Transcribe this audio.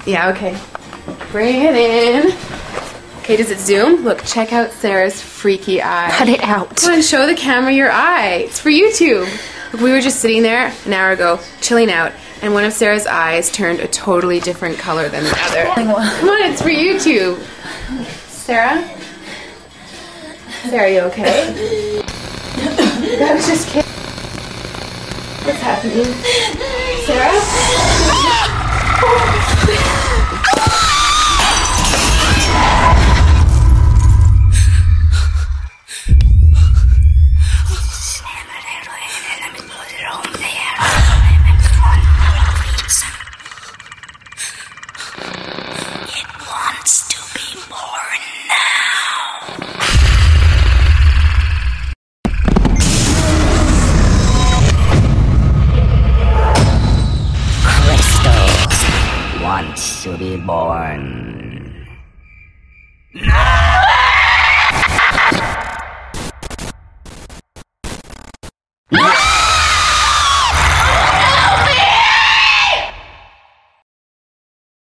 Yeah, okay. Bring it in. Okay, does it zoom? Look, check out Sarah's freaky eye. Cut it out. Come on, show the camera your eye. It's for YouTube. Look, we were just sitting there an hour ago, chilling out, and one of Sarah's eyes turned a totally different color than the other. Come on, it's for YouTube. Sarah? Sarah, you okay? I was just kidding. What's happening? Sarah? It wants to be born now. Crystal wants to be born